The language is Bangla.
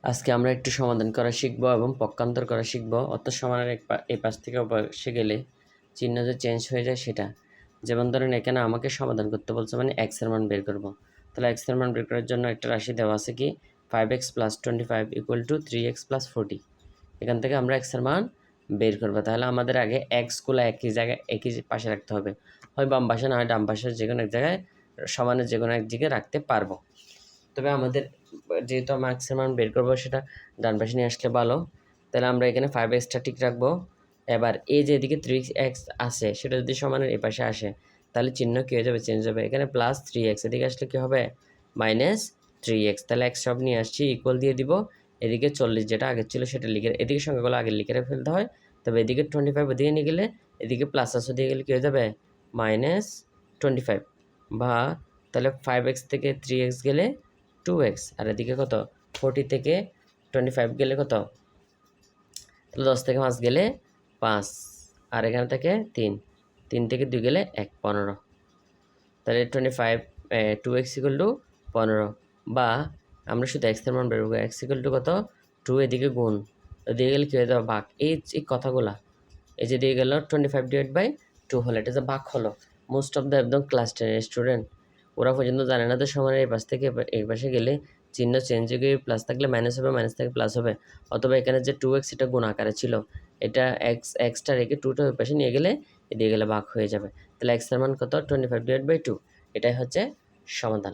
আজকে আমরা একটু সমাধান করা শিখব এবং পক্ষান্তর করা শিখব। অর্থাৎ সমানের এই পাশ থেকে অপাশে গেলে চিহ্ন যে চেঞ্জ হয়ে যায় সেটা। যেমন ধরেন এখানে আমাকে সমাধান করতে বলছে, মানে এক্স এর মান বের করব। তাহলে এক্স এর মান বের করার জন্য একটা রাশি দেওয়া আছে কি 5x + 25 = 3x + 40। এখান থেকে আমরা এক্স এর মান বের করবো। তাহলে আমাদের আগে এক্সগুলো একই জায়গায় একই পাশে রাখতে হবে, হয় বাম পাশে না হয় ডান পাশে, যে কোনো এক জায়গায় সমানের যে কোনো এক দিকে রাখতে পারবো। তবে আমাদের যেহেতু আমরা এক্সের মান বের করবো সেটা ডান পাশে নিয়ে আসলে ভালো। তাহলে আমরা এখানে 5x ঠিক রাখবো। এবার এই যে এদিকে 3x আছে সেটা যদি সমানের এই পাশে আসে তাহলে চিহ্ন কী হয়ে যাবে, চেঞ্জ হবে। এখানে +3x, এদিকে আসলে কী হবে -3x। তাহলে x সব নিয়ে আসছি, ইকুয়াল দিয়ে দিব। এদিকে 40 যেটা আগের ছিল সেটা লিখে, এদিকে সংখ্যাগুলো আগে লিখে ফেলতে হয়। তবে এদিকে 25 ওদিকে নিয়ে গেলে, এদিকে প্লাস আছে দিয়ে গেলে কী হয়ে যাবে -25। বা তাহলে 5x থেকে 3x গেলে 2x, আর এদিকে কত 40 থেকে 25 গেলে কত, তাহলে 10 থেকে 5 গেলে 5, আর এখানে থেকে 3 থেকে 2 গেলে 1, 15। তাহলে 2x = 15। বা আমরা শুধু x এর মান বের করবো, x = কত 2, এদিকে গুণ, এদিকে গেলে কী হয়ে যাবে ভাগ। এই কথাগুলা এই যে দিয়ে গেল 25/2 হলো, এটা যে ভাগ হলো। মোস্ট অফ দ্য একদম ক্লাস 10 স্টুডেন্ট ওরা পর্যন্ত জানে না যে সমানের এই পাশ থেকে এই পাশে গেলে চিহ্ন চেঞ্জ হয়ে প্লাস থাকলে মাইনাস হবে, মাইনাস থেকে প্লাস হবে। অথবা এখানে যে 2x এটা গুণ আকারে ছিল, এটা এক্সটা রেখে 2টা ওই পাশে নিয়ে গেলে এদিকে গেলে ভাগ হয়ে যাবে। তাহলে x এর মান কত 25/2, এটাই হচ্ছে সমাধান।